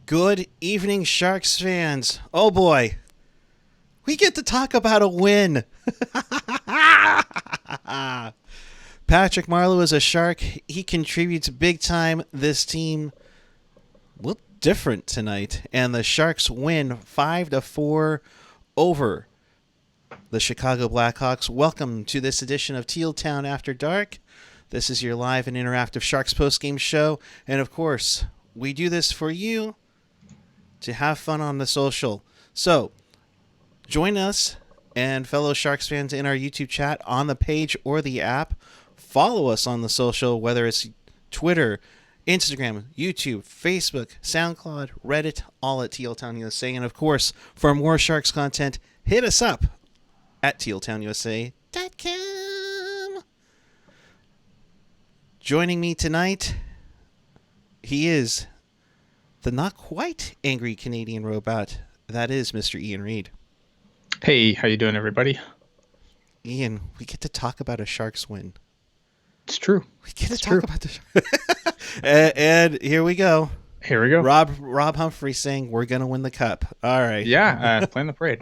Good evening, Sharks fans. Oh boy, we get to talk about a win. Patrick Marleau is a Shark. He contributes big time. This team looked different tonight, and the Sharks win 5-4 over the Chicago Blackhawks. Welcome to this edition of Teal Town After Dark. This is your live and interactive Sharks postgame show, and of course, we do this for you to have fun on the social. So, join us and fellow Sharks fans in our YouTube chat on the page or the app. Follow us on the social, whether it's Twitter, Instagram, YouTube, Facebook, SoundCloud, Reddit, all at Teal Town USA. And of course, for more Sharks content, hit us up at tealtownusa.com. Joining me tonight, he is the not quite angry Canadian robot. That is Mr. Ian Reid. Hey, how you doing, everybody? Ian, we get to talk about a Sharks win. It's true. We get to talk about the Sharks. and here we go. Here we go. Rob Humphrey saying we're going to win the cup. All right. Yeah, playing the parade.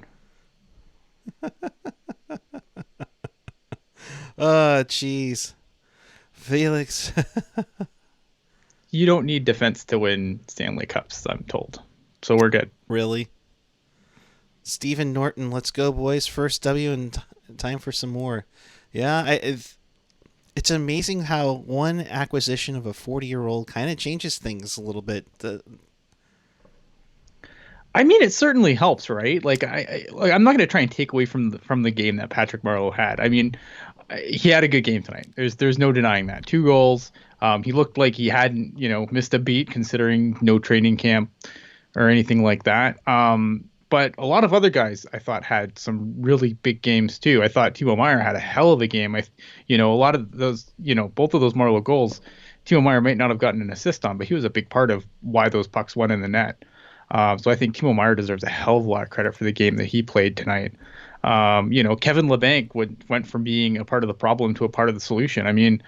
Oh, jeez. Felix. You don't need defense to win Stanley Cups, I'm told. So we're good. Really? Stephen Norton, let's go, boys. First W and time for some more. Yeah, it's amazing how one acquisition of a 40-year-old kind of changes things a little bit. I mean, it certainly helps, right? Like, I'm not going to try and take away from the game that Patrick Marleau had. I mean, he had a good game tonight. There's no denying that. 2 goals. He looked like he hadn't, missed a beat considering no training camp or anything like that. But a lot of other guys I thought had some really big games too. I thought Timo Meier had a hell of a game. A lot of those, both of those Marleau goals, Timo Meier might not have gotten an assist on, but he was a big part of why those pucks went in the net. So I think Timo Meier deserves a hell of a lot of credit for the game that he played tonight. Kevin Labanc went from being a part of the problem to a part of the solution. I mean,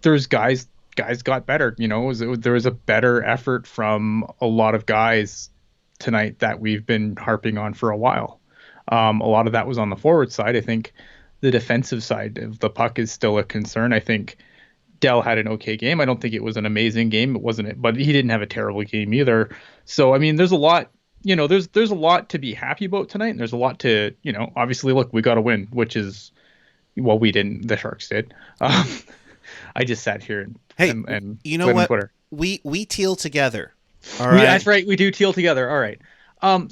there's guys got better. There was a better effort from a lot of guys tonight that we've been harping on for a while. A lot of that was on the forward side. I think the defensive side of the puck is still a concern. I think Dell had an okay game. I don't think it was an amazing game. It wasn't it, but he didn't have a terrible game either. So, I mean, there's a lot, there's a lot to be happy about tonight. And there's a lot to, obviously, look, we got to win, which is, well, we didn't, the Sharks did. I just sat here and you know what? Twitter. We teal together. All right. That's right. We do teal together. All right.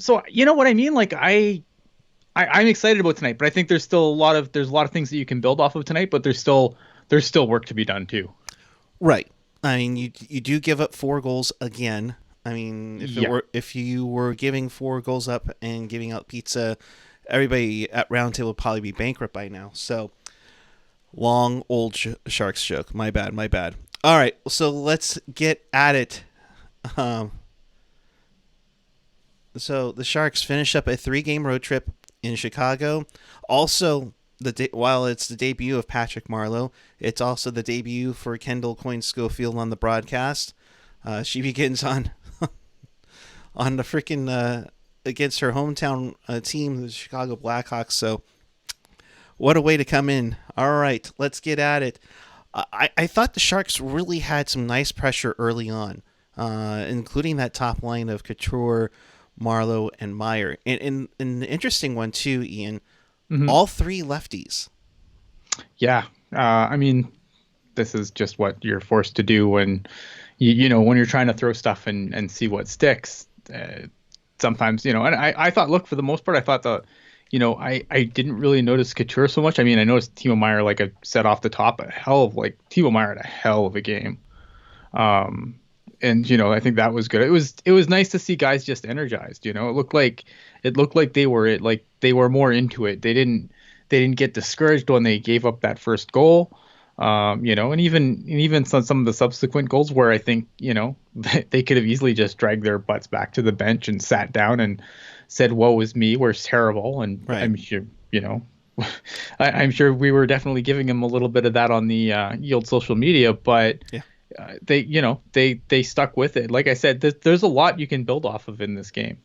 So you know what I mean? Like I'm excited about tonight, but I think there's still a lot of things that you can build off of tonight, but there's still work to be done too. Right. I mean, you do give up 4 goals again. I mean, if you were giving 4 goals up and giving out pizza, everybody at Round Table would probably be bankrupt by now. So long old Sharks joke. My bad. All right. So let's get at it. So the Sharks finish up a 3-game road trip in Chicago. Also, while it's the debut of Patrick Marleau, it's also the debut for Kendall, Coyne, Scofield on the broadcast. She begins on the freaking against her hometown team, the Chicago Blackhawks. So, what a way to come in! All right, let's get at it. I thought the Sharks really had some nice pressure early on. Including that top line of Couture, Marleau, and Meier. And an interesting one, too, Ian. Mm-hmm. All 3 lefties. Yeah. I mean, this is just what you're forced to do when, when you're trying to throw stuff and see what sticks. Sometimes, and I thought, look, for the most part, I thought that, I didn't really notice Couture so much. I mean, I noticed Timo Meier, like I said off the top, Timo Meier had a hell of a game. And I think that was good. It was nice to see guys just energized. It looked like they were more into it. They didn't get discouraged when they gave up that first goal. And even some of the subsequent goals where I think they could have easily just dragged their butts back to the bench and sat down and said, "Woe is me, we're terrible." And right. I'm sure I'm sure we were definitely giving them a little bit of that on the Yield social media, but. Yeah. they stuck with it. Like I said, there's a lot you can build off of in this game.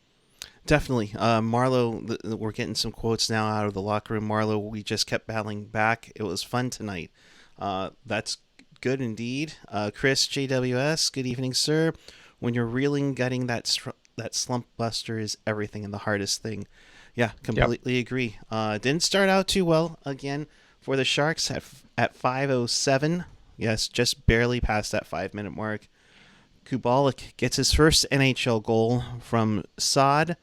Definitely. Marleau, we're getting some quotes now out of the locker room. Marleau, we just kept battling back. It was fun tonight. That's good indeed. Chris, JWS, good evening, sir. When you're reeling, gutting, that slump buster is everything and the hardest thing. Yeah, Yep. completely agree. Didn't start out too well again for the Sharks at 5:07. Yes, just barely past that 5 minute mark. Kubalik gets his first NHL goal from Sod.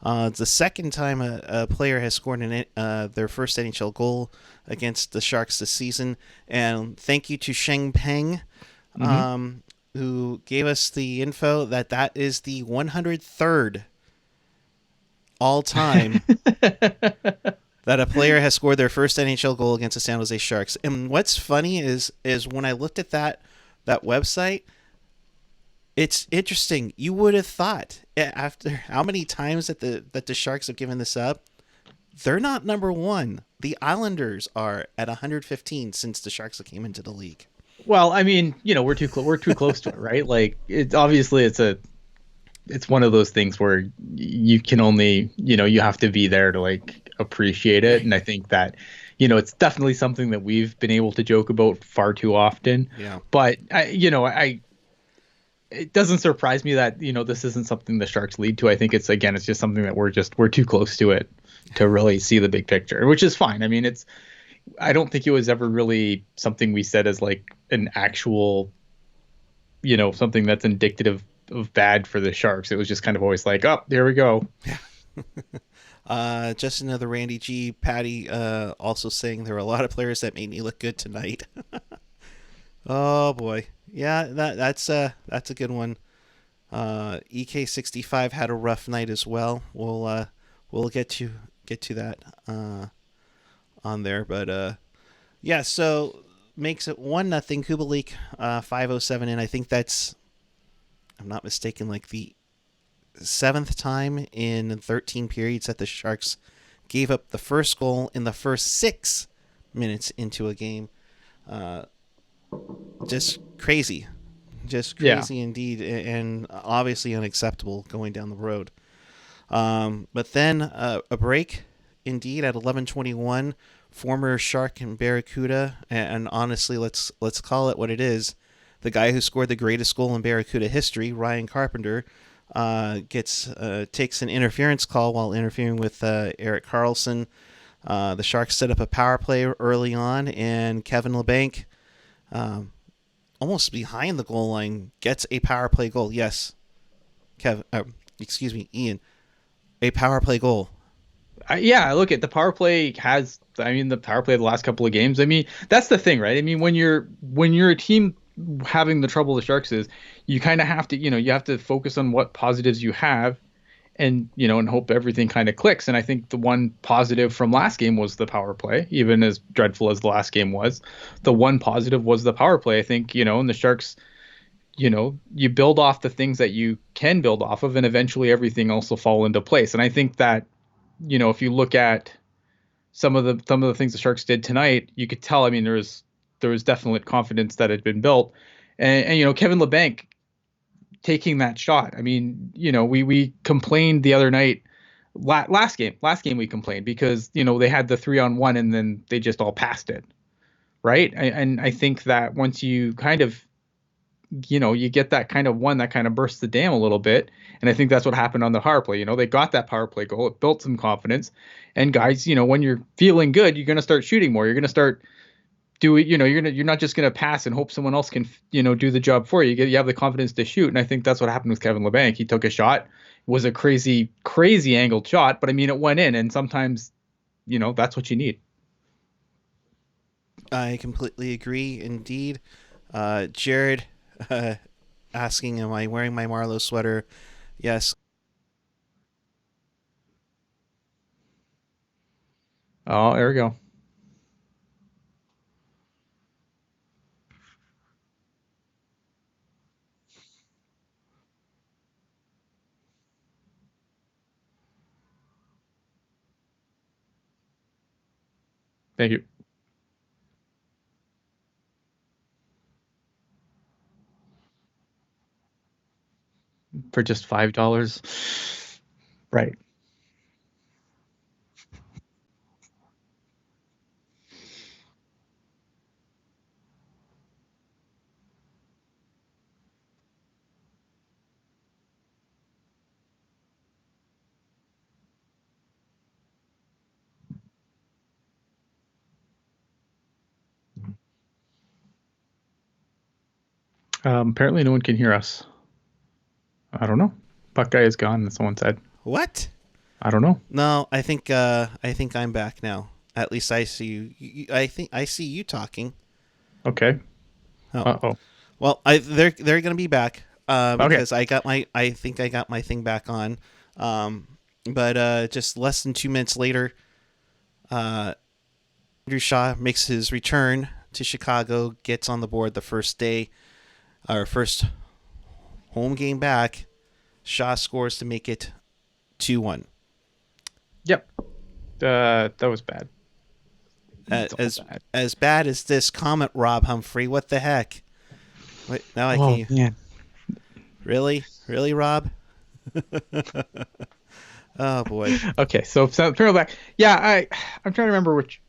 It's the second time a player has scored their first NHL goal against the Sharks this season. And thank you to Sheng Peng, Mm-hmm. who gave us the info that is the 103rd all time that a player has scored their first NHL goal against the San Jose Sharks. And what's funny is when I looked at that website, it's interesting. You would have thought after how many times that the Sharks have given this up, they're not number one. The Islanders are at 115 since the Sharks came into the league. Well, I mean, we're too close to it, right? Like it's obviously it's one of those things where you can only, you have to be there to like appreciate it. And I think that, it's definitely something that we've been able to joke about far too often. Yeah. But it doesn't surprise me that, this isn't something the Sharks lead to. I think it's just something that we're too close to it to really see the big picture, which is fine. I mean, I don't think it was ever really something we said as like an actual, something that's indicative of bad for the Sharks. It was just kind of always like, oh, there we go. Just another Randy G. Patty also saying there were a lot of players that made me look good tonight. Oh boy, yeah, that's a good one. EK65 had a rough night as well. We'll get to that on there, but yeah. So makes it 1-0. Kubalik 5:07 in. I think that's, I'm not mistaken, like the seventh time in 13 periods that the Sharks gave up the first goal in the first 6 minutes into a game. Just crazy. Just Yeah. crazy indeed, and obviously unacceptable going down the road. But then a break, indeed, at 11:21. Former Shark and Barracuda, and honestly, let's call it what it is. The guy who scored the greatest goal in Barracuda history, Ryan Carpenter, takes an interference call while interfering with Erik Karlsson. The Sharks set up a power play early on, and Kevin LeBanc, almost behind the goal line, gets a power play goal. Yes, Ian, a power play goal. Yeah, look at the power play the power play the last couple of games. I mean, that's the thing, right? I mean, when you're a team having the trouble the Sharks is, you kind of have to, you have to focus on what positives you have and, and hope everything kind of clicks. And I think the one positive from last game was the power play, even as dreadful as the last game was. The one positive was the power play. I think, and the Sharks, you build off the things that you can build off of, and eventually everything else will fall into place. And I think that, if you look at some of the things the Sharks did tonight, you could tell. I mean, there was definite confidence that had been built, and Kevin LeBanc taking that shot. I mean, we complained the other night, last game we complained because they had the 3-on-1 and then they just all passed it, right? And I think that once you kind of you get that kind of one that kind of bursts the dam a little bit. And I think that's what happened on the power play. They got that power play goal. It built some confidence. And guys, when you're feeling good, you're going to start shooting more. You're going to start doing, you're not just going to pass and hope someone else can, do the job for you. You have the confidence to shoot. And I think that's what happened with Kevin LeBanc. He took a shot. It was a crazy, crazy angled shot, but I mean, it went in. And sometimes, that's what you need. I completely agree, indeed. Jared asking, am I wearing my Marleau sweater? Yes. Oh, there we go. Thank you. for just $5. Right. Apparently no one can hear us. I don't know. Puck guy is gone, someone said. What? I don't know. No, I think I'm back now. At least I see you. I think I see you talking. Okay. Oh. Uh-oh. Well, they're gonna be back because I think I got my thing back on. But just less than 2 minutes later, Andrew Shaw makes his return to Chicago, gets on the board the first home game back. Shaw scores to make it 2-1. Yep. That was bad. As bad as this comment, Rob Humphrey. What the heck? Wait, now I can't. Man. Really, Rob? Oh boy. Okay, so back. Yeah, I'm trying to remember which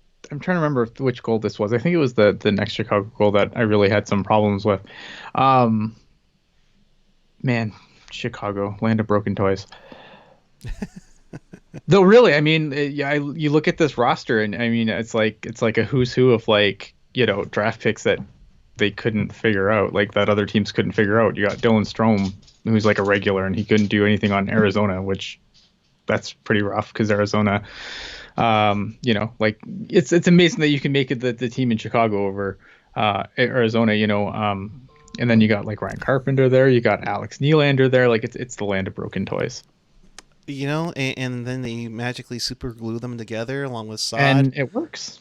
goal this was. I think it was the next Chicago goal that I really had some problems with. Man, Chicago, land of broken toys. Though really, I mean, you look at this roster, and I mean, it's like a who's who of draft picks that they couldn't figure out, like that other teams couldn't figure out. You got Dylan Strome, who's like a regular, and he couldn't do anything on Arizona, which that's pretty rough because Arizona, it's amazing that you can make it the team in Chicago over Arizona, and then you got like Ryan Carpenter there, you got Alex Nylander there, like it's the land of broken toys. And then they magically super glue them together along with Sod. And it works.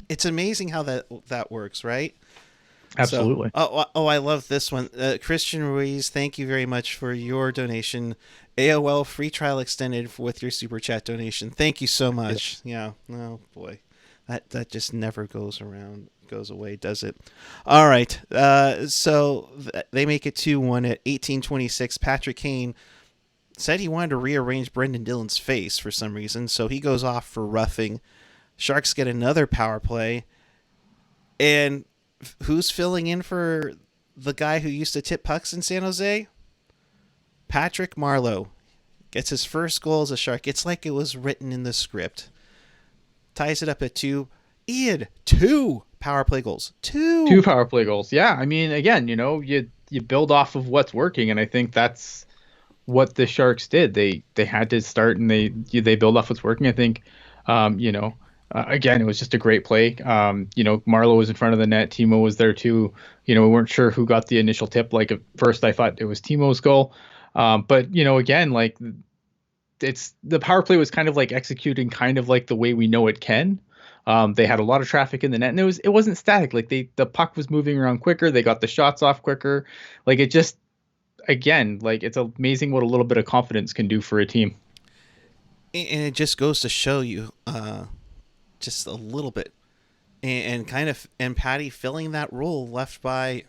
It's amazing how that works, right? Absolutely. So, I love this one. Christian Ruiz, thank you very much for your donation. AOL free trial extended with your super chat donation. Thank you so much. Yeah. Oh boy, that just never goes away, does it? All right. So they make it 2-1 at 18:26. Patrick Kane said he wanted to rearrange Brendan Dillon's face for some reason, so he goes off for roughing. Sharks get another power play, and who's filling in for the guy who used to tip pucks in San Jose? Patrick Marleau gets his first goal as a Shark. It's like it was written in the script. Ties it up at 2. Ian, 2 power play goals. 2 power play goals. Yeah, I mean, again, you build off of what's working, and I think that's what the Sharks did. They had to start, and they build off what's working. I think, again, it was just a great play. Marleau was in front of the net. Timo was there too. We weren't sure who got the initial tip. Like at first I thought it was Timo's goal. But again, like it's the power play was kind of like executing kind of like the way we know it can. They had a lot of traffic in the net, and it wasn't static. Like the puck was moving around quicker. They got the shots off quicker. Like it just, again, like it's amazing what a little bit of confidence can do for a team. And it just goes to show you, just a little bit, and Patty filling that role left by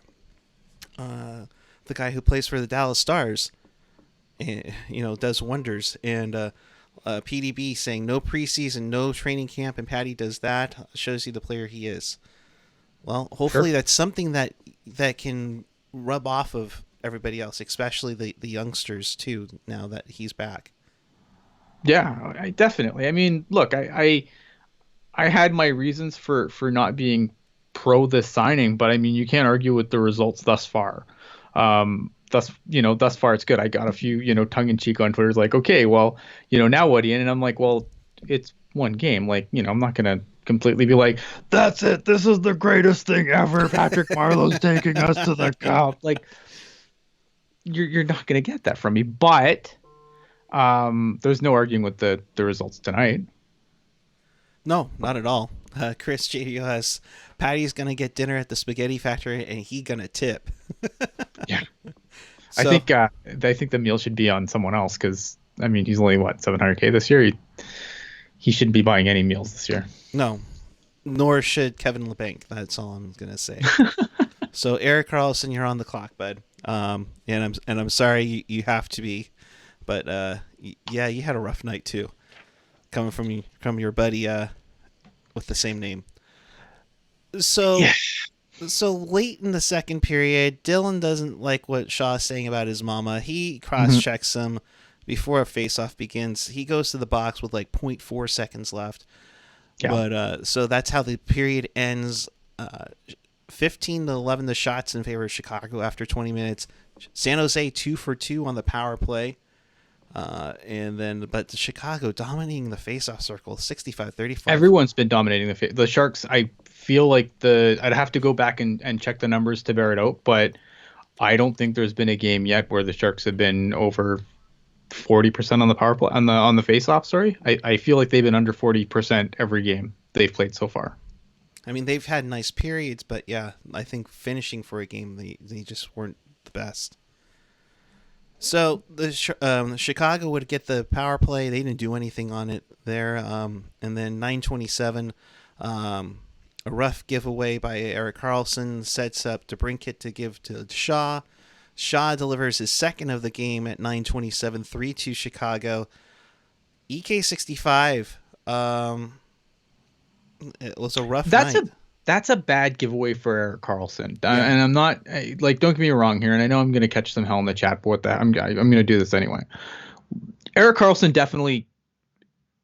the guy who plays for the Dallas Stars, does wonders. And PDB saying no preseason, no training camp, and Patty does that. Shows you the player he is. Well, hopefully that's something that can rub off of everybody else, especially the youngsters too, now that he's back. Yeah, definitely. I mean, look, I had my reasons for not being pro this signing, but I mean, you can't argue with the results thus far. Thus far it's good. I got a few, tongue in cheek on Twitter, like, okay, well, now what, Ian? And I'm like, well, it's one game. Like, I'm not going to completely be like, that's it. This is the greatest thing ever. Patrick Marleau's taking us to the cup. Like, you're not going to get that from me, but there's no arguing with the results tonight. No, not at all. Chris JDS, Patty's gonna get dinner at the spaghetti factory, and he gonna tip. Yeah, so, I think the meal should be on someone else, because I mean he's only $700K this year. He shouldn't be buying any meals this year. No, nor should Kevin LeBanc. That's all I'm gonna say. So Erik Karlsson, you're on the clock, bud. And I'm sorry you have to be, but yeah, you had a rough night too, coming from your buddy with the same name. Yeah. So so late in the second period, Dylan doesn't like what Shaw's saying about his mama. He cross Hmm. checks him before a faceoff begins. He goes to the box with like zero point 0.4 seconds left. Yeah. But so that's how the period ends. 15-11 the shots in favor of Chicago after 20 minutes. San Jose 2 for 2 on the power play. But Chicago dominating the faceoff circle 65-35. Everyone's been dominating the Sharks. I feel like I'd have to go back and check the numbers to bear it out, but I don't think there's been a game yet where the Sharks have been over 40% on the power play on the faceoff. Sorry, I feel like they've been under 40% every game they've played so far. I mean, they've had nice periods, but yeah, I think finishing for a game, they just weren't the best. So Chicago would get the power play. They didn't do anything on it there. And then 9:27, a rough giveaway by Erik Karlsson sets up DeBrincat to give to Shaw. Shaw delivers his second of the game at 9:27, 3-2 Chicago. EK65. It was a rough That's night. that's a bad giveaway for Erik Karlsson. Yeah. And I'm not like, don't get me wrong here, and I know I'm going to catch some hell in the chat, but what that I'm going to do this anyway. Erik Karlsson definitely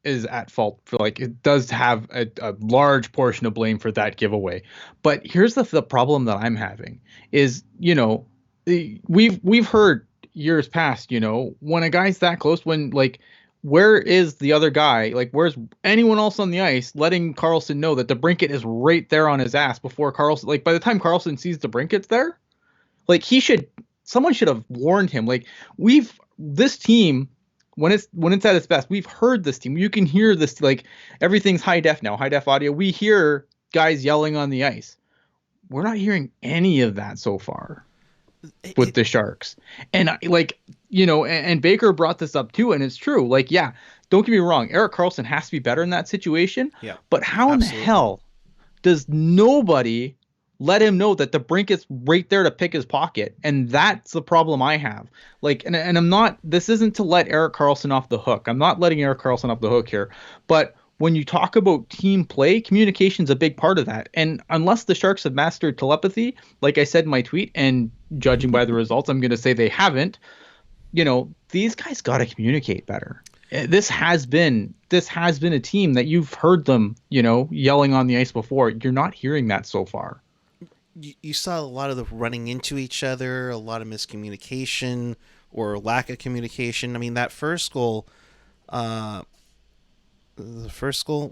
is at fault for, like, it does have a large portion of blame for that giveaway. But here's the problem that I'm having is, we've heard years past, when a guy's that close, when, like, where is the other guy? Like, where's anyone else on the ice letting Karlsson know that DeBrincat is right there on his ass before Karlsson, like, by the time Karlsson sees DeBrincat's there, like, someone should have warned him. Like, this team, when it's at its best, we've heard this team. You can hear this, like, everything's high def now, high def audio. We hear guys yelling on the ice. We're not hearing any of that so far with the Sharks. And and Baker brought this up too, and it's true. Like, yeah, don't get me wrong, Erik Karlsson has to be better in that situation. Yeah, but how in the hell does nobody let him know that DeBrincat's right there to pick his pocket? And that's the problem I have. Like, and I'm not, this isn't to let Erik Karlsson off the hook. I'm not letting Erik Karlsson off the hook here. But when you talk about team play, communication's a big part of that. And unless the Sharks have mastered telepathy, like I said in my tweet, and judging by the results, I'm going to say they haven't, these guys got to communicate better. This has been a team that you've heard them, yelling on the ice before. You're not hearing that so far. You saw a lot of the running into each other, a lot of miscommunication or lack of communication. I mean, that first goal,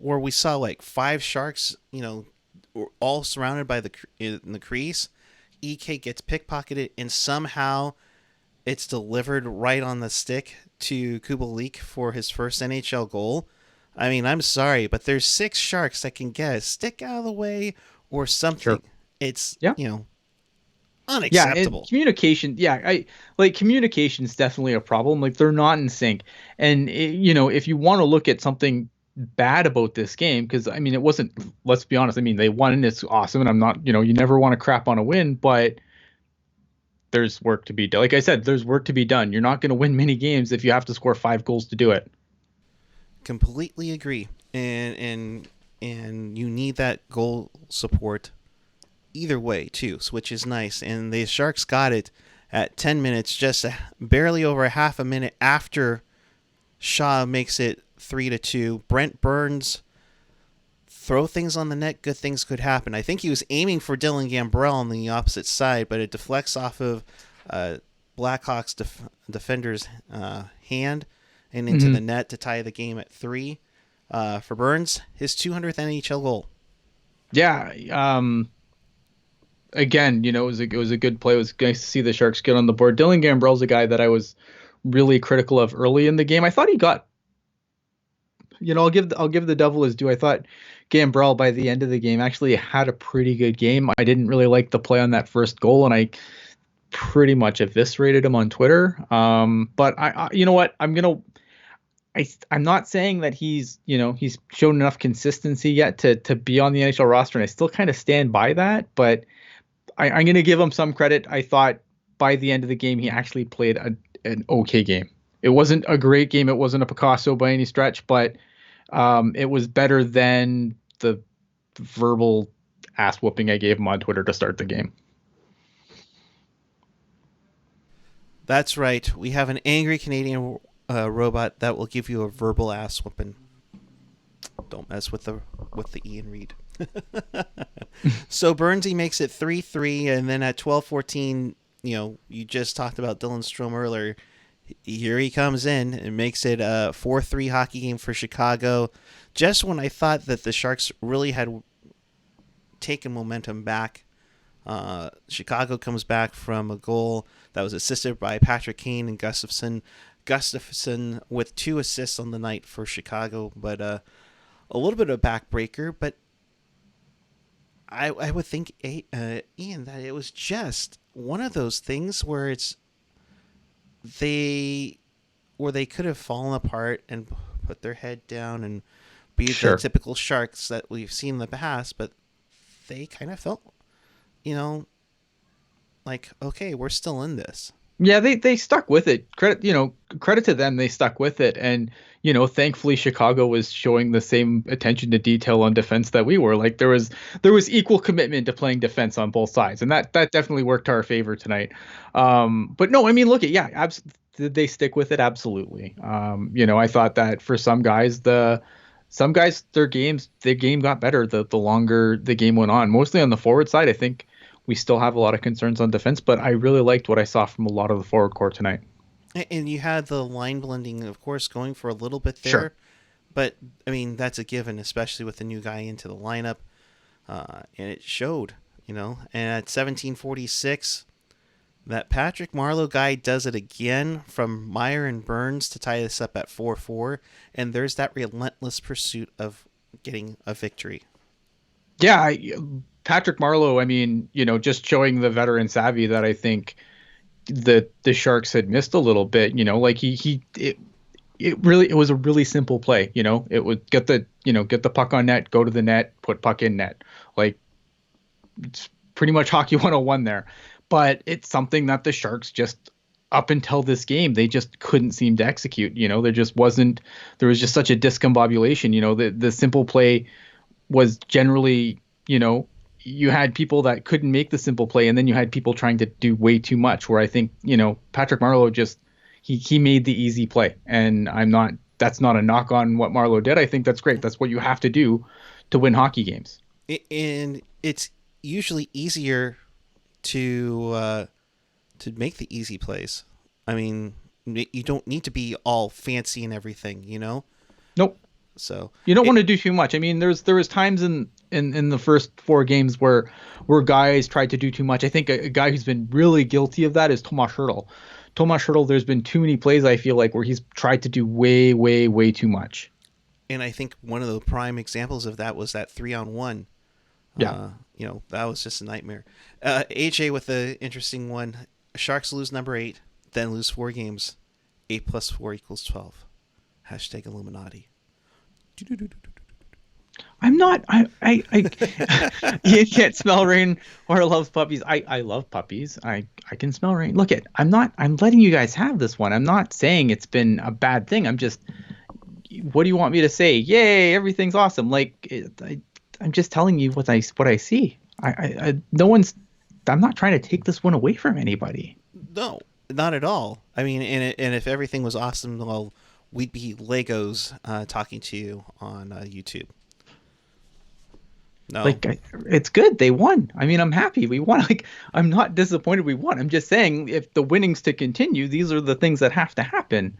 where we saw like 5 Sharks, all surrounded by in the crease. EK gets pickpocketed, and somehow it's delivered right on the stick to Kubalik for his first NHL goal. I mean, I'm sorry, but there's 6 Sharks that can get a stick out of the way or something. Sure. It's, Yeah, unacceptable. communication. Yeah, communication is definitely a problem. Like, they're not in sync. And if you want to look at something bad about this game, because I mean, it wasn't. Let's be honest. I mean, they won, and it's awesome. And I'm not. You never want to crap on a win, but there's work to be done. Like I said, there's work to be done. You're not going to win many games if you have to score 5 goals to do it. Completely agree. And you need that goal support either way too, which is nice. And the Sharks got it at 10 minutes, just barely over half a minute after Shaw makes it 3-2. Brent Burns throw things on the net, good things could happen. I think he was aiming for Dylan Gambrell on the opposite side, but it deflects off of Blackhawks defender's hand and into the net to tie the game at 3 for Burns, his 200th NHL goal. Yeah. Again, it was a good play. It was nice to see the Sharks get on the board. Dylan Gambrell's a guy that I was really critical of early in the game. I thought he got, I'll give the devil his due. I thought Gambrell by the end of the game actually had a pretty good game. I didn't really like the play on that first goal, and I pretty much eviscerated him on Twitter. But I you know what? I'm not saying that he's shown enough consistency yet to be on the NHL roster, and I still kind of stand by that. But I'm going to give him some credit. I thought by the end of the game, he actually played an okay game. It wasn't a great game. It wasn't a Picasso by any stretch, but it was better than the verbal ass whooping I gave him on Twitter to start the game. That's right. We have an angry Canadian robot that will give you a verbal ass whooping. Don't mess with the Ian Reid. So Burnsy makes it 3-3, and then at 12:14, you just talked about Dylan Strome earlier. Here he comes in and makes it a 4-3 hockey game for Chicago. Just when I thought that the Sharks really had taken momentum back, Chicago comes back from a goal that was assisted by Patrick Kane and Gustafsson. Gustafsson with 2 assists on the night for Chicago, but a little bit of a backbreaker. But I would think, Ian, that it was just one of those things where they could have fallen apart and put their head down and be the typical Sharks that we've seen in the past, but they kind of felt, like, okay, we're still in this. Yeah, they stuck with it. Credit to them, they stuck with it. And, thankfully Chicago was showing the same attention to detail on defense that we were. Like there was equal commitment to playing defense on both sides. And that definitely worked to our favor tonight. But no, I mean, look at, did they stick with it? Absolutely. I thought that for some guys, their game got better the longer the game went on. Mostly on the forward side, I think we still have a lot of concerns on defense, but I really liked what I saw from a lot of the forward core tonight. And you had the line blending, of course, going for a little bit there. Sure. But, I mean, that's a given, especially with the new guy into the lineup. And it showed, And at 17:46, that Patrick Marleau guy does it again from Meyer and Burns to tie this up at 4-4. And there's that relentless pursuit of getting a victory. Yeah, Patrick Marleau, I mean, just showing the veteran savvy that I think the Sharks had missed a little bit. Like it was a really simple play. It would get the puck on net, go to the net, put puck in net. Like it's pretty much hockey 101 there. But it's something that the Sharks just, up until this game, they just couldn't seem to execute. There was just such a discombobulation. The simple play was generally, you had people that couldn't make the simple play, and then you had people trying to do way too much, where I think, Patrick Marleau just, he made the easy play. And that's not a knock on what Marleau did. I think that's great. That's what you have to do to win hockey games. And it's usually easier to make the easy plays. I mean, you don't need to be all fancy and everything, Nope. So you don't want to do too much. I mean, there was times in the first 4 games where guys tried to do too much. I think a guy who's been really guilty of that is Tomas Hertl. Tomas Hertl, there's been too many plays, I feel like, where he's tried to do way, way, way too much. And I think one of the prime examples of that was that 3-on-1. Yeah. That was just a nightmare. AJ with the interesting one. Sharks lose number 8, then lose 4 games. 8 + 4 = 12. # Illuminati. I'm not. You can't smell rain or loves puppies. I love puppies. I can smell rain. Look at. I'm letting you guys have this one. I'm not saying it's been a bad thing. I'm just. What do you want me to say? Yay! Everything's awesome. I'm just telling you what I see. No one's. I'm not trying to take this one away from anybody. No, not at all. I mean, and if everything was awesome, well, we'd be Legos talking to you on YouTube. No. It's good. They won. I mean, I'm happy. We won. I'm not disappointed we won. I'm just saying, if the winnings to continue, these are the things that have to happen.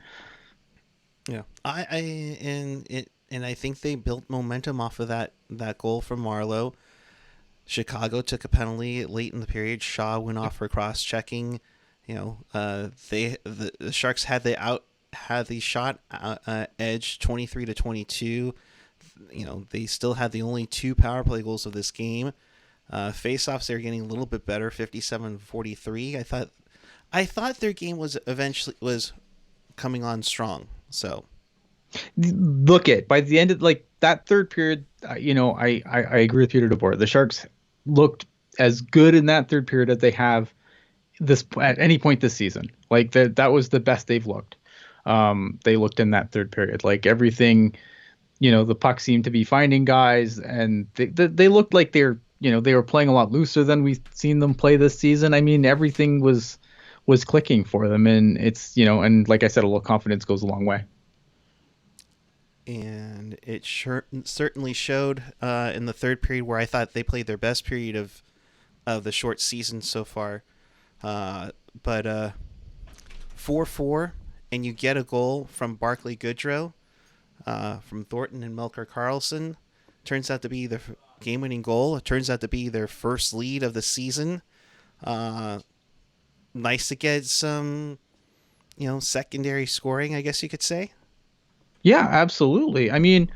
Yeah. And I think they built momentum off of that goal from Marleau. Chicago took a penalty late in the period. Shaw went off for cross-checking. The Sharks had the shot edge 23-22. They still had the only 2 power play goals of this game. Face-offs, they're getting a little bit better, 57-43. I thought their game was coming on strong. So look at by the end of that third period, I agree with Peter DeBoer. The Sharks looked as good in that third period as they have this at any point this season. Like that was the best they've looked. They looked in that third period. Like everything, the puck seemed to be finding guys, and they looked like they were playing a lot looser than we've seen them play this season. I mean, everything was clicking for them, and it's and like I said, a little confidence goes a long way. And it certainly showed in the third period, where I thought they played their best period of the short season so far. But 4-4, and you get a goal from Barclay Goodrow, from Thornton and Melker Karlsson. Turns out to be the game-winning goal. It turns out to be their first lead of the season. Nice to get some, secondary scoring, I guess you could say. Yeah, absolutely. I mean,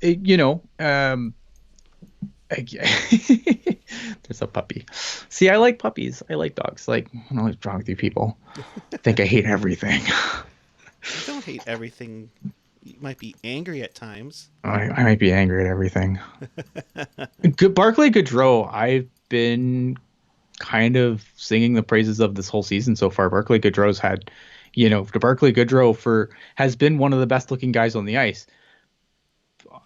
there's a puppy. See, I like puppies. I like dogs. Like, I don't know what's wrong with you people. I think I hate everything. You don't hate everything. You might be angry at times. I might be angry at everything. Barclay Goodrow, I've been kind of singing the praises of this whole season so far. Barclay Goodrow's had, Barclay Goodrow has been one of the best looking guys on the ice.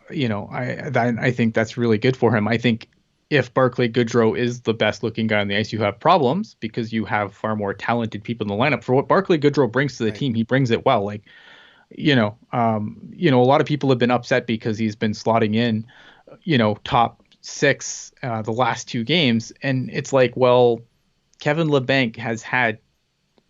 I think that's really good for him. I think if Barclay Goodrow is the best looking guy on the ice, you have problems because you have far more talented people in the lineup. For what Barclay Goodrow brings to the team, he brings it well. Like, a lot of people have been upset because he's been slotting in, top six the last two games. And it's like, well, Kevin LeBanc has had,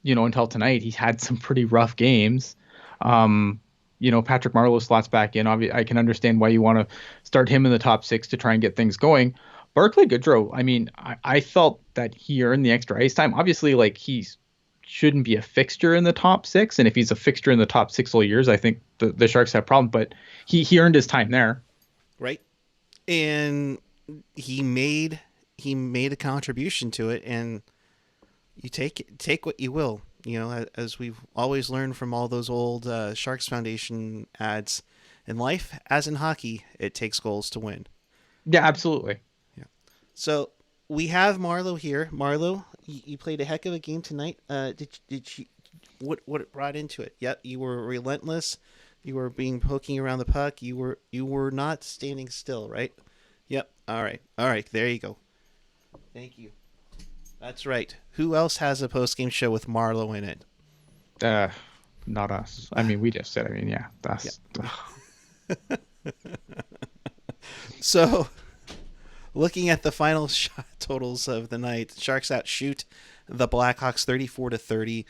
until tonight, he's had some pretty rough games. Patrick Marleau slots back in. I can understand why you want to start him in the top six to try and get things going. Barclay Goodrow, I mean, I felt that he earned the extra ice time. Obviously, like, he shouldn't be a fixture in the top six. And if he's a fixture in the top six all years, I think the Sharks have problems. But he earned his time there. Right. And he made a contribution to it, and you take what you will. As we've always learned from all those old Sharks Foundation ads, in life, as in hockey, it takes goals to win. Yeah, absolutely. Yeah. So we have Marleau here. Marleau, you played a heck of a game tonight. Did you what brought into it? Yep, you were relentless. You were poking around the puck. You were not standing still, right? Yep. All right. There you go. Thank you. That's right. Who else has a post-game show with Marleau in it? Not us. I mean, we just said. I mean, yeah, that's. Yeah. So, looking at the final shot totals of the night, Sharks outshoot the Blackhawks 34-30.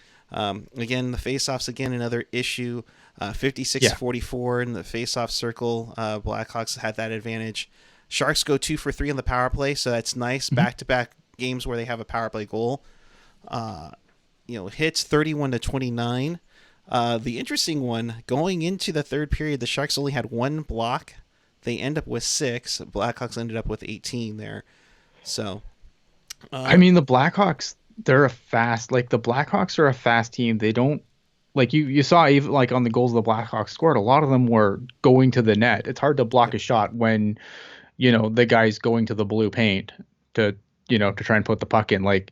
Again, the faceoffs another issue. 56-44 in the faceoff circle. Blackhawks had that advantage. Sharks go 2 for 3 on the power play, so that's nice. Mm-hmm. Back-to-back games where they have a power play goal. Hits 31-29. The interesting one, going into the third period, the Sharks only had one block. They end up with 6. Blackhawks ended up with 18 there. So, I mean, the Blackhawks, the Blackhawks are a fast team. They don't, like, you saw even like on the goals the Blackhawks scored, a lot of them were going to the net. It's hard to block a shot when, the guy's going to the blue paint to try and put the puck in. Like,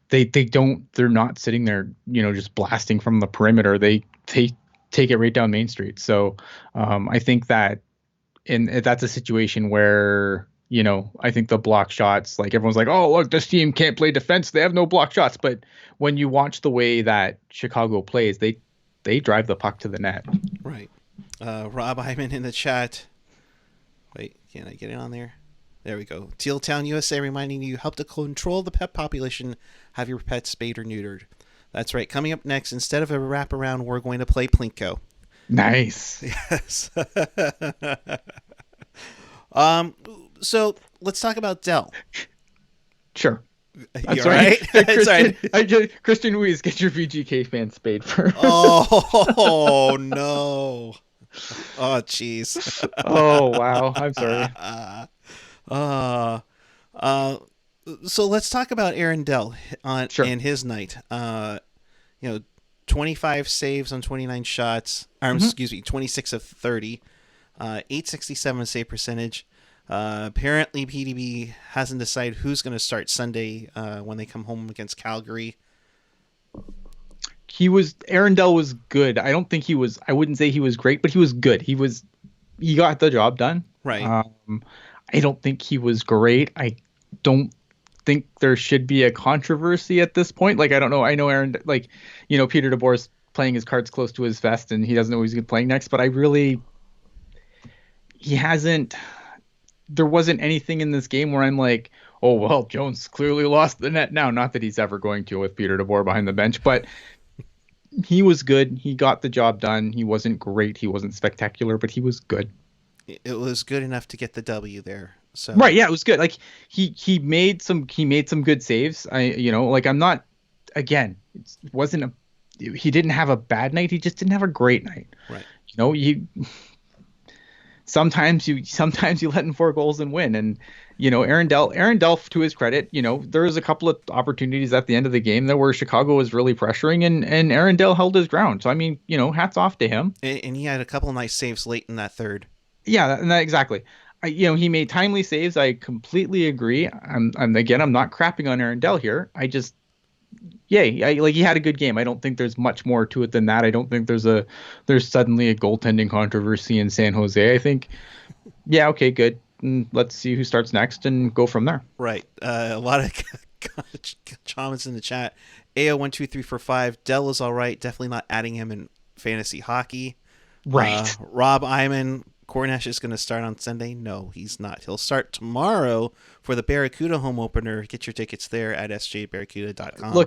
they're not sitting there, just blasting from the perimeter. They take it right down Main Street. So I think that that's a situation where, I think the block shots, like, everyone's like, oh, look, this team can't play defense. They have no block shots. But when you watch the way that Chicago plays, they drive the puck to the net. Right. Rob Hyman in the chat. Wait, can I get it on there? There we go. Teal Town, USA, reminding you, help to control the pet population. Have your pets spayed or neutered. That's right. Coming up next, instead of a wraparound, we're going to play Plinko. Nice. Yes. So let's talk about Dell. Sure. You all right? Christian Weiss, get your VGK fan spayed first. Oh, no. Oh, jeez. Oh, wow. I'm sorry. So let's talk about Aaron Dell in his night. 25 saves on 29 shots. Excuse me, 26 of 30. 867 save percentage. Apparently, PDB hasn't decided who's going to start Sunday when they come home against Calgary. Arundel was good. I wouldn't say he was great, but he was good. He got the job done. Right. I don't think he was great. I don't think there should be a controversy at this point. Like, I don't know. I know Peter DeBoer's playing his cards close to his vest and he doesn't know who he's playing next, but there wasn't anything in this game where I'm like, oh, well, Jones clearly lost the net now. Not that he's ever going to with Peter DeBoer behind the bench, but he was good. He got the job done. He wasn't great. He wasn't spectacular, but he was good. It was good enough to get the W there. So right, yeah, it was good. Like he made some good saves. I'm not, again, it wasn't he didn't have a bad night. He just didn't have a great night. Right. Sometimes you let in 4 goals and win. And Arundel, to his credit, there was a couple of opportunities at the end of the game there where Chicago was really pressuring and Arundel held his ground. So I mean, hats off to him. And he had a couple of nice saves late in that third. Yeah, exactly. He made timely saves. I completely agree. I'm not crapping on Arundel here. He had a good game. I don't think there's much more to it than that. I don't think there's suddenly a goaltending controversy in San Jose. I think, yeah, okay, good. Let's see who starts next and go from there. Right. A lot of comments in the chat. AO12345. Dell is all right. Definitely not adding him in fantasy hockey. Right. Rob Iman. Cornish is going to start on Sunday. No, he's not. He'll start tomorrow for the Barracuda home opener. Get your tickets there at sjbarracuda.com.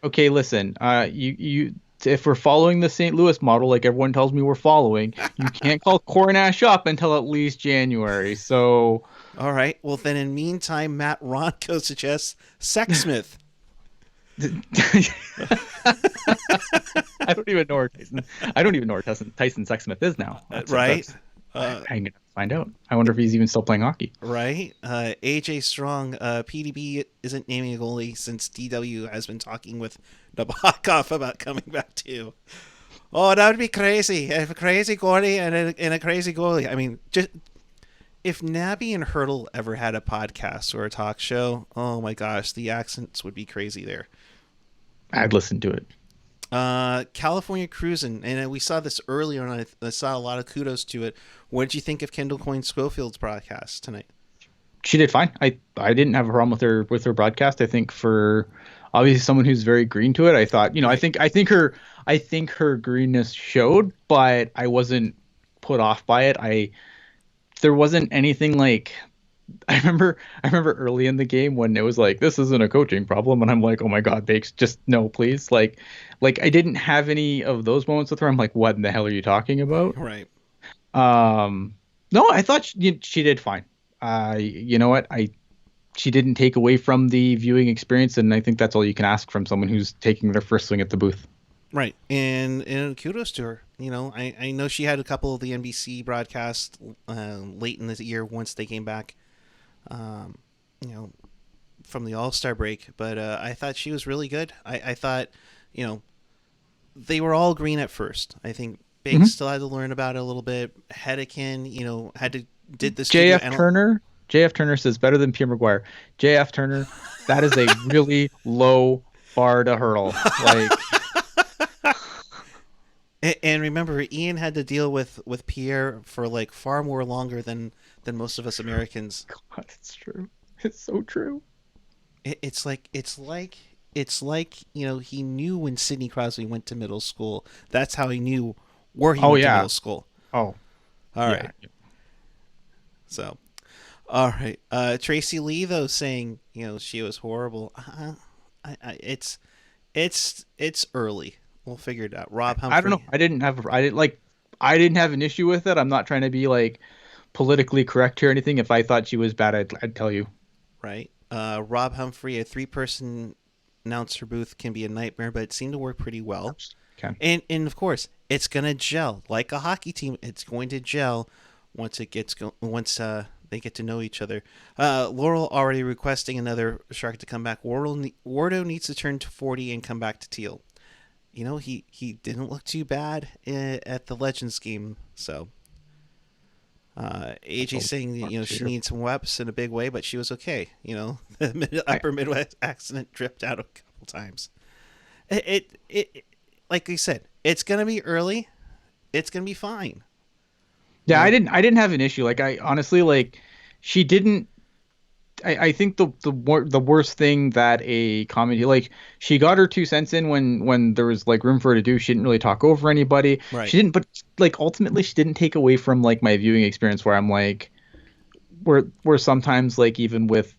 Okay, listen. If we're following the St. Louis model, like everyone tells me we're following, you can't call Cornish up until at least January. So, all right. Well, then in the meantime, Matt Ronco suggests Sexsmith. I don't even know where Tyson Sexsmith is now. Right. I'm gonna find out. I wonder if he's even still playing hockey. Right. AJ Strong. PDB isn't naming a goalie since DW has been talking with Nabokov about coming back too. Oh, that would be crazy. If a crazy goalie and a crazy goalie. I mean, just if Nabby and Hurdle ever had a podcast or a talk show, oh my gosh, the accents would be crazy there. I'd listen to it. California Cruising, and we saw this earlier, and I saw a lot of kudos to it. What did you think of Kendall Coyne Scofield's broadcast tonight? She did fine. I didn't have a problem with her broadcast. I think for obviously someone who's very green to it, I thought, I think her greenness showed, but I wasn't put off by it. There wasn't anything like. I remember early in the game when it was like, this isn't a coaching problem, and I'm like, oh my god, Bakes, just no, please. Like I didn't have any of those moments with her. I'm like, what in the hell are you talking about? Right. No, I thought she did fine. You know what? She didn't take away from the viewing experience, and I think that's all you can ask from someone who's taking their first swing at the booth. Right. And kudos to her. I know she had a couple of the NBC broadcasts late in the year once they came back. From the All-Star break, but I thought she was really good. I thought, they were all green at first. I think Big still had to learn about it a little bit. Hedekin, did this. JF Turner says better than Pierre McGuire. JF Turner, that is a really low bar to hurdle. Like, and remember, Ian had to deal with Pierre for like far more longer than most of us Americans. God, it's true. It's so true. It's like he knew when Sidney Crosby went to middle school. That's how he knew where he went to middle school. Oh, all right. So, all right. Tracy Lee though saying she was horrible. It's early. We'll figure it out. Rob Humphrey. I don't know. I didn't have an issue with it. I'm not trying to be like politically correct here or anything. If I thought she was bad, I'd tell you. Right. Rob Humphrey, a 3-person announcer booth can be a nightmare, but it seemed to work pretty well. Okay. And of course, it's gonna gel like a hockey team. It's going to gel once they get to know each other. Laurel already requesting another Shark to come back. Wardo needs to turn to 40 and come back to Teal. He didn't look too bad at the Legends game, so AJ saying she Cheater. needs some reps in a big way, but she was okay. The upper Midwest accent dripped out a couple times. It like we said, it's gonna be early. It's gonna be fine. Yeah, I didn't have an issue. Like I honestly like she didn't. I think the worst thing that a comedy like she got her 2 cents in when there was like room for her to do. She didn't really talk over anybody. Right. She didn't, but like ultimately she didn't take away from like my viewing experience where I'm like where sometimes like even with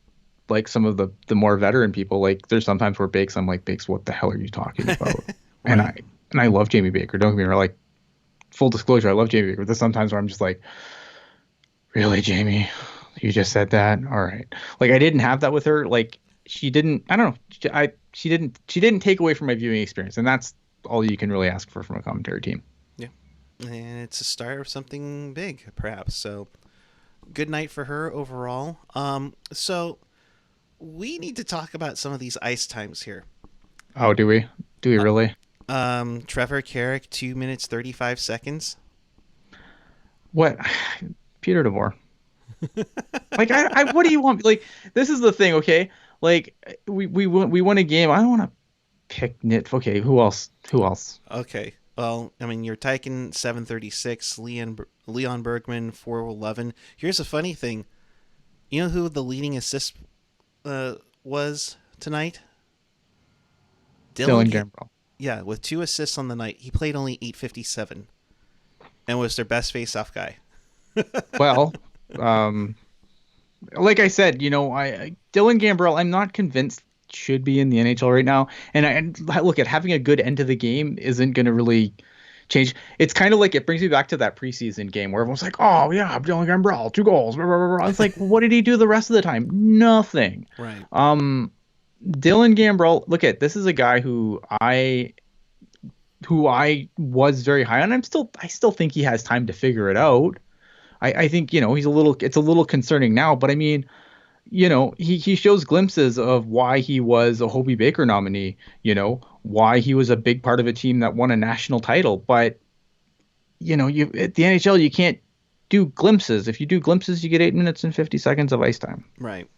like some of the more veteran people like there's sometimes where Bakes I'm like Bakes what the hell are you talking about? and Right. I and I love Jamie Baker. Don't get me wrong. Like full disclosure, I love Jamie Baker. But there's sometimes where I'm just like really, Jamie? You just said that? All right. Like I didn't have that with her. Like she didn't. I don't know. She didn't take away from my viewing experience, and that's all you can really ask for from a commentary team. Yeah. And it's a start of something big, perhaps. So good night for her overall. So we need to talk about some of these ice times here. Oh, do we? Do we really? Trevor Carrick, 2 minutes 35 seconds. What? Peter DeVore. Like what do you want? Like this is the thing, okay? Like we won a game. I don't want to pick Nit. Okay, who else? Who else? Okay. Well, I mean, you're Tyken 736, Leon Bergman 411. Here's a funny thing. You know who the leading assist was tonight? Dylan Gambrell. Yeah, with 2 assists on the night. He played only 857 and was their best face-off guy. Well, like I said, Dylan Gambrell, I'm not convinced should be in the NHL right now. And look at having a good end to the game isn't going to really change. It's kind of like it brings me back to that preseason game where everyone's like, "Oh yeah, Dylan Gambrell, 2 goals." Blah, blah, blah, blah. It's like, what did he do the rest of the time? Nothing. Right. Dylan Gambrell, look at this is a guy who I was very high on. I still think he has time to figure it out. I think it's a little concerning now, but I mean, he shows glimpses of why he was a Hobie Baker nominee, why he was a big part of a team that won a national title. But, you at the NHL, you can't do glimpses. If you do glimpses, you get 8 minutes and 50 seconds of ice time. Right.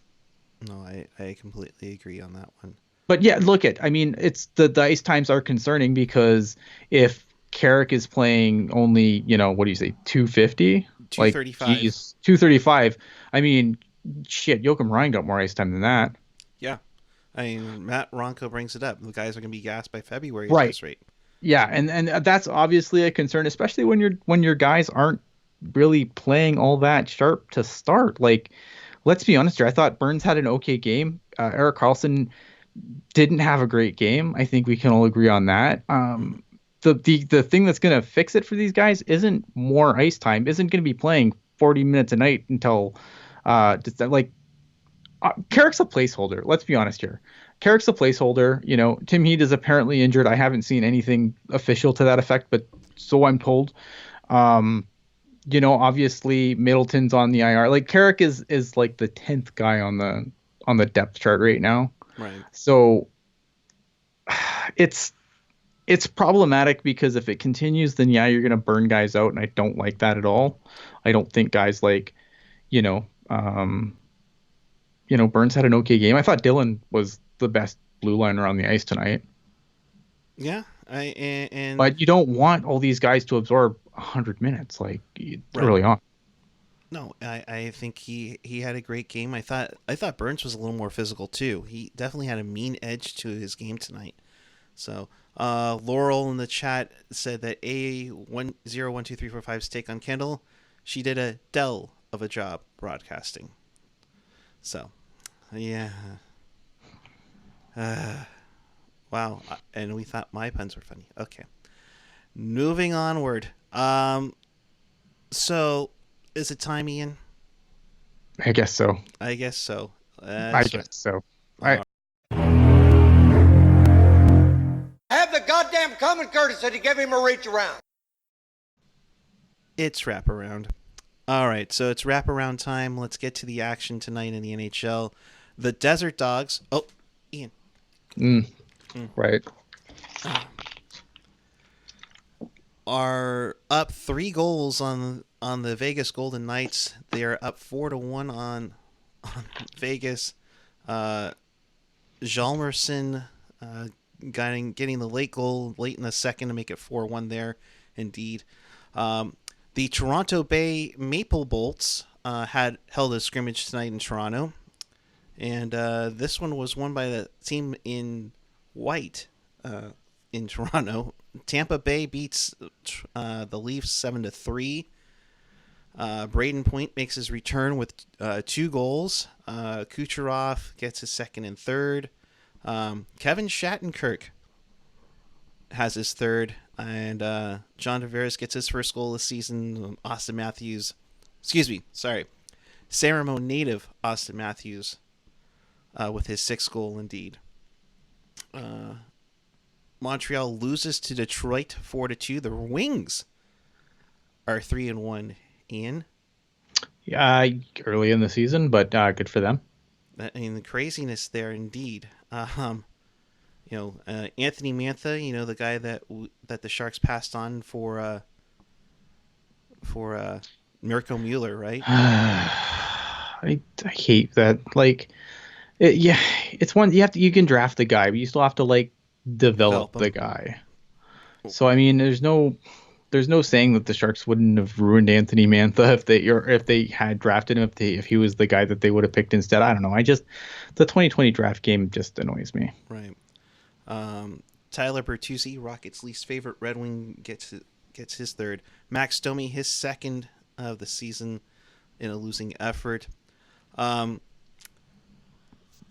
No, I completely agree on that one. But yeah, I mean, it's the ice times are concerning because if Carrick is playing only, what do you say, 250? 235. Like, geez, 235. I mean, shit, Joachim Ryan got more ice time than that. Yeah. I mean, Matt Ronco brings it up. The guys are going to be gassed by February Right. at this rate. Yeah, and that's obviously a concern, especially when your guys aren't really playing all that sharp to start. Like, let's be honest here. I thought Burns had an okay game. Erik Karlsson didn't have a great game. I think we can all agree on that. The thing that's going to fix it for these guys isn't more ice time. Isn't going to be playing 40 minutes a night until Carrick's a placeholder. Let's be honest here. Carrick's a placeholder. Tim Heed is apparently injured. I haven't seen anything official to that effect, but so I'm told. Obviously Middleton's on the IR. Like Carrick is like the 10th guy on the depth chart right now. Right. So it's problematic because if it continues, then yeah, you're going to burn guys out. And I don't like that at all. I don't think guys like, Burns had an okay game. I thought Dylan was the best blue liner on the ice tonight. Yeah. But you don't want all these guys to absorb 100 minutes like early on. No, I think he had a great game. I thought Burns was a little more physical too. He definitely had a mean edge to his game tonight. So Laurel in the chat said that A101235's take on Kendall, she did a Dell of a job broadcasting. So, yeah. Wow. And we thought my puns were funny. Okay. Moving onward. So, is it time, Ian? I guess so. I guess so. I guess so. Have the goddamn common courtesy to give him a reach around. It's wraparound. All right, so it's wraparound time. Let's get to the action tonight in the NHL. The Desert Dogs. Oh, Ian. Right. are up 3 goals on the Vegas Golden Knights. They are up 4-1 on Vegas. Hjalmarsson getting the late goal late in the second to make it 4-1 there. Indeed. The Toronto Bay Maple Bolts had held a scrimmage tonight in Toronto. And this one was won by the team in white in Toronto. Tampa Bay beats the Leafs 7-3. Braden Point makes his return with 2 goals. Kucherov gets his second and third. Kevin Shattenkirk has his third. And John Tavares gets his first goal this season. San Ramon native Austin Matthews with his 6th goal indeed. Montreal loses to Detroit 4-2. The Wings are 3-1. Ian? Early in the season, but good for them. I mean, the craziness there indeed. Anthony Mantha, the guy that the Sharks passed on for Mirko Mueller, right? I hate that. It's one you can draft the guy, but you still have to develop the guy. So I mean, there's no saying that the Sharks wouldn't have ruined Anthony Mantha if they had drafted him, if he was the guy that they would have picked instead. I don't know. The 2020 draft game just annoys me. Right. Tyler Bertuzzi, Rockets' least favorite Red Wing, gets his third. Max Domi, his second of the season in a losing effort. The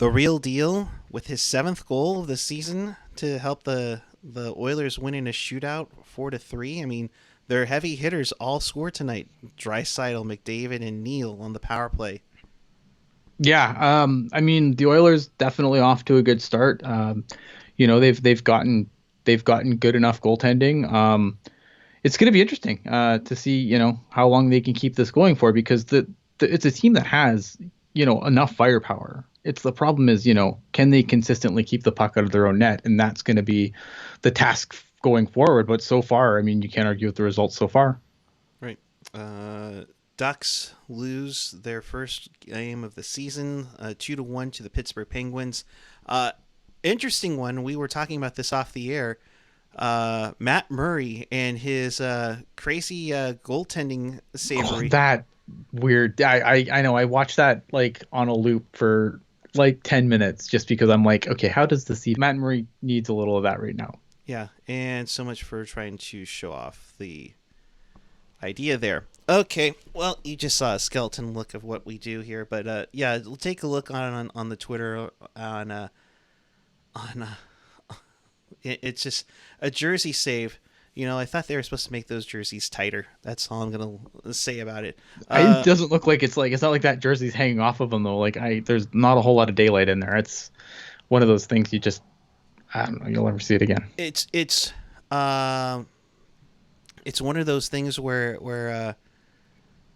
real deal with his 7th goal of the season to help the Oilers win in a shootout 4-3. I mean, their heavy hitters all scored tonight. Draisaitl, McDavid, and Neal on the power play. Yeah, I mean, the Oilers definitely off to a good start. They've gotten good enough goaltending. It's going to be interesting to see how long they can keep this going for, because it's a team that has enough firepower. The problem is, can they consistently keep the puck out of their own net? And that's going to be the task going forward. But so far, I mean, you can't argue with the results so far. Right. Ducks lose their first game of the season, 2-1 to the Pittsburgh Penguins. Interesting one. We were talking about this off the air. Matt Murray and his crazy goaltending savery. That weird. I know. I watched that on a loop for 10 minutes just because I'm like, okay, how does this Matt Murray needs a little of that right now. Yeah, and so much for trying to show off the idea there. Okay, well, you just saw a skeleton look of what we do here, but yeah, we'll take a look on the Twitter it's just a jersey save. I thought they were supposed to make those jerseys tighter. That's all I'm gonna say about it. It doesn't look like it's not like that jersey's hanging off of them though. There's not a whole lot of daylight in there. It's one of those things you just, I don't know, you'll never see it again. It's one of those things where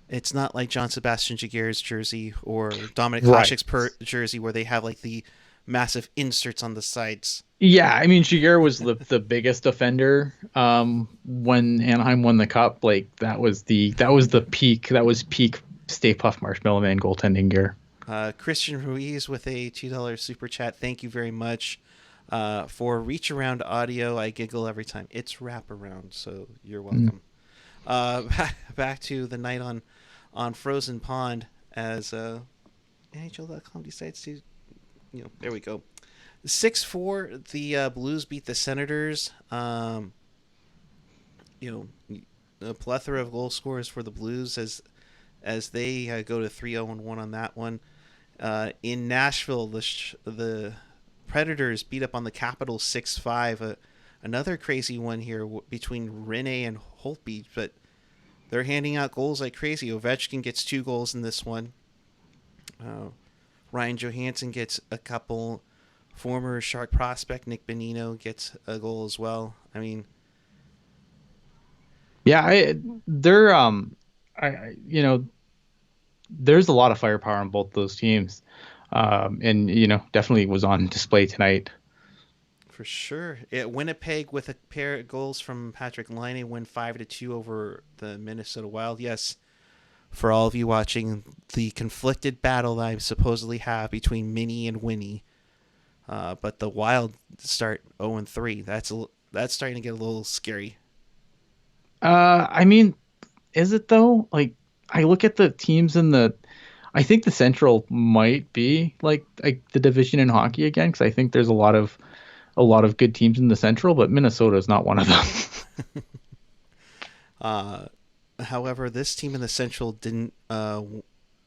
it's not like John Sebastian Jaguar's jersey or Dominik Hasek's jersey where they have the massive inserts on the sides. Yeah, I mean, Jaguar was the biggest offender when Anaheim won the cup. That was peak Stay Puft Marshmallow Man goaltending gear. Christian Ruiz with a $2 super chat. Thank you very much for Reach Around Audio. I giggle every time. It's wraparound, so you're welcome. Back to the night on Frozen Pond as NHL.com decides to, there we go. 6-4, the Blues beat the Senators. A plethora of goal scorers for the Blues as they go to 3-0-1 on that one. In Nashville, the Predators beat up on the Capitals 6-5. Another crazy one here between Rinne and Holtby, but they're handing out goals like crazy. Ovechkin gets 2 goals in this one. Ryan Johansson gets a couple. Former Shark prospect Nick Bonino gets a goal as well. I mean, yeah, there's a lot of firepower on both those teams, and definitely was on display tonight. For sure. Winnipeg with a pair of goals from Patrick Laine win 5-2 over the Minnesota Wild. Yes, for all of you watching, the conflicted battle that I supposedly have between Minnie and Winnie. But the Wild start 0-3. That's starting to get a little scary. I mean, is it though? Like, I look at the teams in I think the Central might be like the division in hockey again, because I think there's a lot of good teams in the Central, but Minnesota is not one of them. However, this team in the Central didn't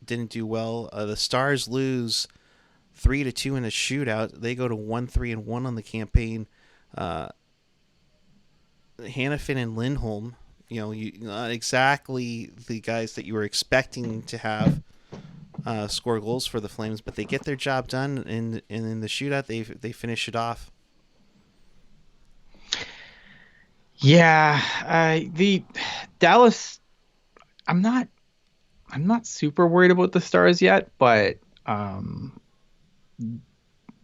do well. The Stars lose 3-2 in a shootout. They go to 1-3-1 on the campaign. Hannafin and Lindholm, not exactly the guys that you were expecting to have score goals for the Flames, but they get their job done, and in the shootout they finish it off. Yeah, the Dallas. I'm not super worried about the Stars yet, but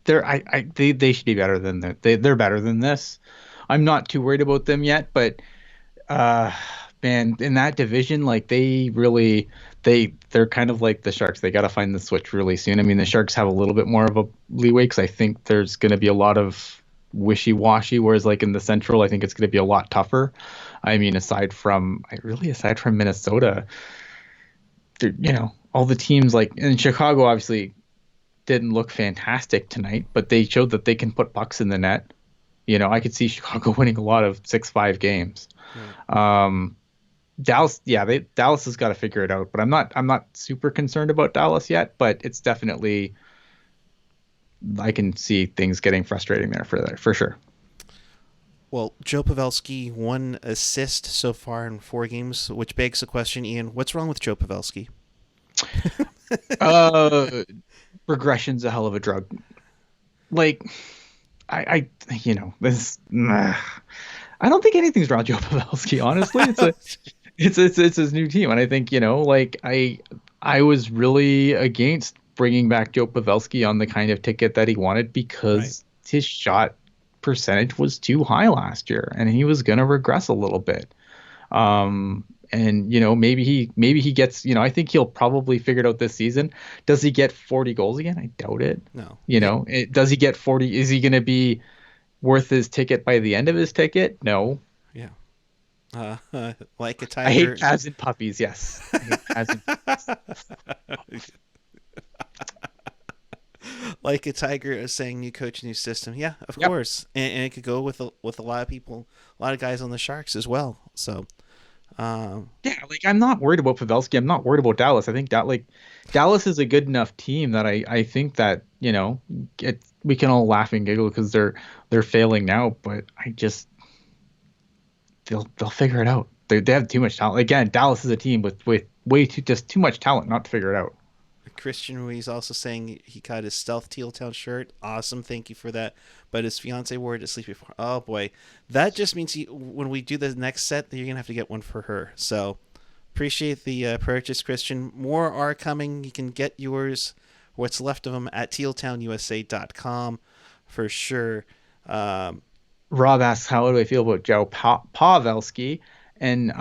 they should be better than that. They're better than this. I'm not too worried about them yet, but man, in that division, like they're kind of like the Sharks. They got to find the switch really soon. I mean, the Sharks have a little bit more of a leeway because I think there's going to be a lot of wishy-washy, whereas like in the Central, I think it's going to be a lot tougher. I mean, aside from Minnesota, all the teams like in Chicago obviously didn't look fantastic tonight, but they showed that they can put pucks in the net. I could see Chicago winning a lot of 6-5 games. Right. Dallas, Dallas has got to figure it out, but I'm not super concerned about Dallas yet, but it's definitely, I can see things getting frustrating there for sure. Well, Joe Pavelski, 1 assist so far in 4 games, which begs the question, Ian, what's wrong with Joe Pavelski? Regression's a hell of a drug. Like, I don't think anything's wrong with Joe Pavelski, honestly. It's his new team, and I think I was really against bringing back Joe Pavelski on the kind of ticket that he wanted because his shot percentage was too high last year, and he was going to regress a little bit. And maybe he gets, I think he'll probably figure it out this season. Does he get 40 goals again? I doubt it. No. Does he get 40? Is he going to be worth his ticket by the end of his ticket? No. Yeah. Like a tiger. I hate calves and puppies. Yes. I hate calves and puppies. Like a tiger saying new coach, new system. Yeah, of course. And it could go with a lot of people, a lot of guys on the Sharks as well. So, I'm not worried about Pavelski. I'm not worried about Dallas. I think that Dallas is a good enough team that I think that, we can all laugh and giggle because they're failing now, but they'll figure it out. They have too much talent. Again, Dallas is a team with too much talent not to figure it out. Christian Ruiz also saying he got his stealth Teal Town shirt. Awesome, thank you for that. But his fiance wore it to sleep before. Oh boy, that just means when we do the next set, you're gonna have to get one for her. So appreciate the purchase, Christian. More are coming. You can get yours, what's left of them, at tealtownusa.com for sure. Rob asks, how do I feel about Joe Pavelski? And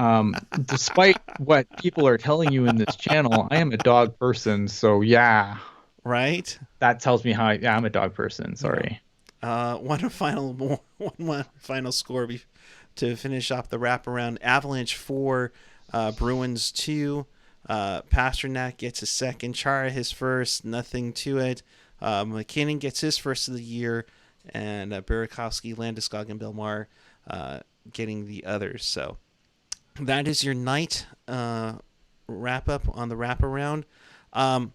despite what people are telling you in this channel, I am a dog person. So, yeah. Right? That tells me I'm a dog person. Sorry. One final score to finish off the wraparound. Avalanche 4, Bruins 2. Pasternak gets a second. Chara his first. Nothing to it. McKinnon gets his first of the year. And Burakovsky, Landeskog, and Belmar getting the others. So that is your night wrap up on the wraparound. But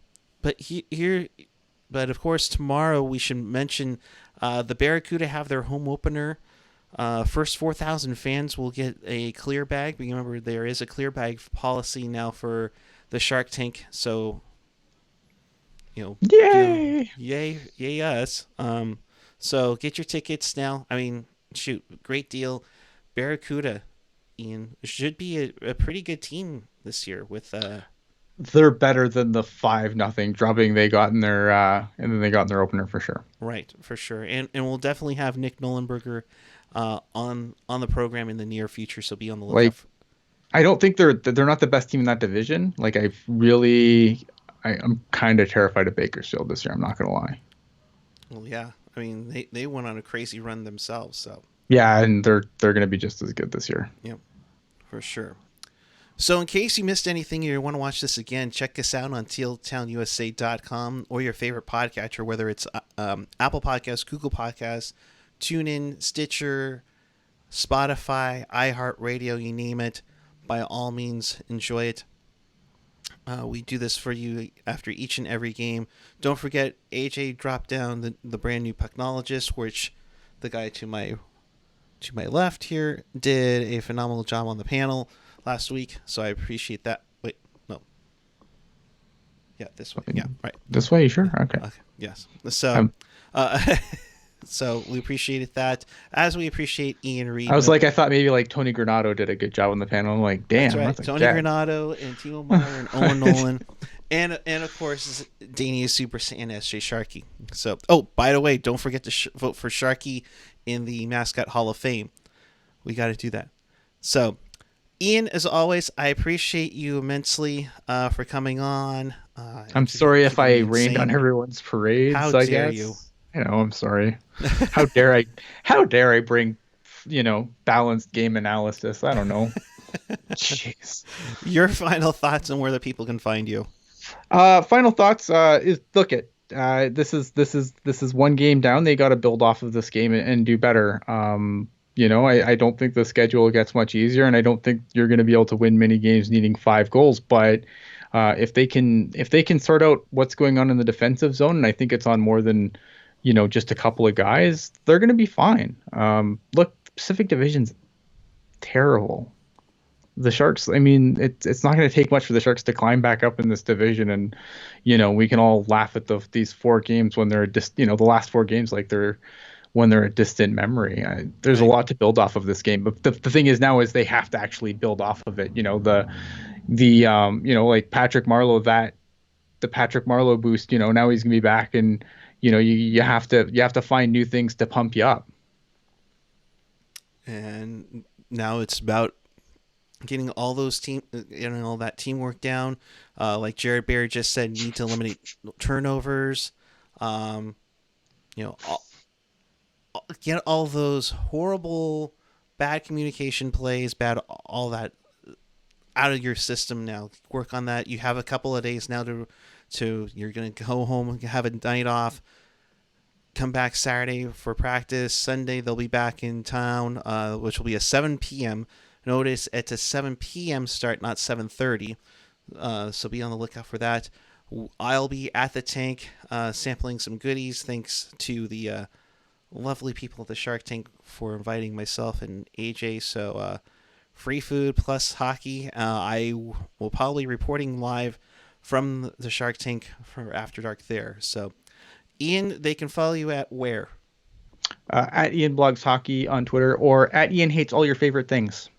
of course, tomorrow we should mention the Barracuda have their home opener. First 4,000 fans will get a clear bag. Remember, there is a clear bag policy now for the Shark Tank. So, yay us. So get your tickets now. I mean, shoot, great deal. Barracuda, Ian, should be a pretty good team this year with they're better than the 5-0 drubbing they got in their and then they got in their opener for sure. Right, for sure. And we'll definitely have Nick Nollenberger on the program in the near future, so be on the lookout. Like, I don't think they're not the best team in that division. Like, I'm kind of terrified of Bakersfield this year. I'm not gonna lie. Well, yeah. I mean, they went on a crazy run themselves, so Yeah, and they're gonna be just as good this year. yeah, for sure. So in case you missed anything or you want to watch this again, check us out on tealtownusa.com or your favorite podcatcher, whether it's Apple Podcasts, Google Podcasts, TuneIn, Stitcher, Spotify, iHeartRadio, you name it. By all means, enjoy it. We do this for you after each and every game. Don't forget, AJ dropped down the brand new Pucknologist, which the guy to my left here did a phenomenal job on the panel last week, so I appreciate that. Wait, no. Yeah, this way. Yeah, right. This way, sure. Okay. Yes. So, so we appreciated that, as we appreciate Ian Reid. I was like, I thought maybe like Tony Granado did a good job on the panel. I'm like, damn. That's right. Tony Granado and Timo Meyer and Owen Nolan, and of course Dania Super and SJ Sharkey. So, oh, by the way, don't forget to vote for Sharkey in the Mascot Hall of Fame. We got to do that. So, Ian, as always, I appreciate you immensely for coming on. I'm sorry if I rained on everyone's parades. How I dare guess. you? I'm sorry. How dare I? How dare I bring, balanced game analysis? I don't know. Jeez. Your final thoughts on where the people can find you. Final thoughts is look at this is one game down. They got to build off of this game and do better. I don't think the schedule gets much easier, and I don't think you're going to be able to win many games needing 5 goals. But if they can sort out what's going on in the defensive zone, and I think it's on more than just a couple of guys, they're going to be fine. Look, Pacific Division's terrible. The Sharks, I mean, it's not going to take much for the Sharks to climb back up in this division, and we can all laugh at these 4 games when they're the last 4 games like they're a distant memory. There's a lot to build off of this game, but the thing is now is they have to actually build off of it. Like Patrick Marleau, the Patrick Marleau boost. Now he's gonna be back, and you have to find new things to pump you up. And now it's about getting all that teamwork down. Like Jared Barry just said, need to eliminate turnovers. Get all those horrible, bad communication plays, all that out of your system now. Work on that. You have a couple of days now to you're going to go home and have a night off. Come back Saturday for practice. Sunday they'll be back in town, which will be a 7 p.m. Notice it's a 7 p.m. start, not 7:30. So be on the lookout for that. I'll be at the tank sampling some goodies. Thanks to the lovely people at the Shark Tank for inviting myself and AJ. So free food plus hockey. I will probably be reporting live from the Shark Tank for After Dark there. So Ian, they can follow you at where? At Ian Blogs Hockey on Twitter, or at Ian Hates All Your Favorite Things.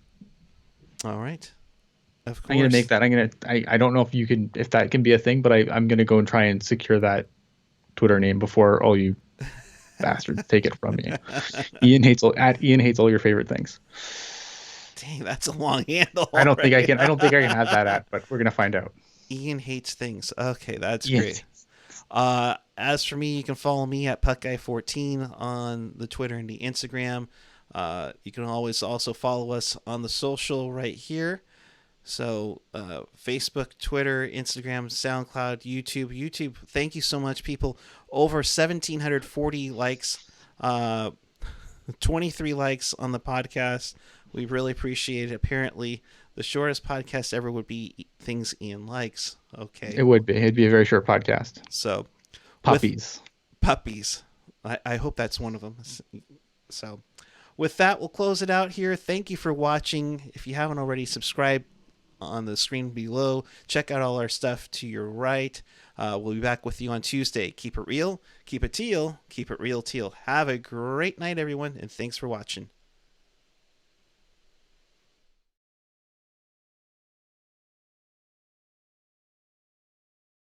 All right. Of course. I'm gonna make that. I don't know if that can be a thing, but I'm gonna go and try and secure that Twitter name before all you bastards take it from me. Ian Hates All Your Favorite Things. Dang, that's a long handle. I don't think I can have that at, but we're gonna find out. Ian Hates Things. Okay, that's great. As for me, you can follow me at PuckGuy14 on the Twitter and the Instagram. You can always also follow us on the social right here. So Facebook, Twitter, Instagram, SoundCloud, YouTube. YouTube, thank you so much, people. Over 1,740 likes, 23 likes on the podcast. We really appreciate it. Apparently, the shortest podcast ever would be Things Ian Likes. Okay. It would be. It'd be a very short podcast. So, puppies. I hope that's one of them. So, with that, we'll close it out here. Thank you for watching. If you haven't already, subscribe on the screen below. Check out all our stuff to your right. We'll be back with you on Tuesday. Keep it real, keep it teal, keep it real teal. Have a great night, everyone, and thanks for watching.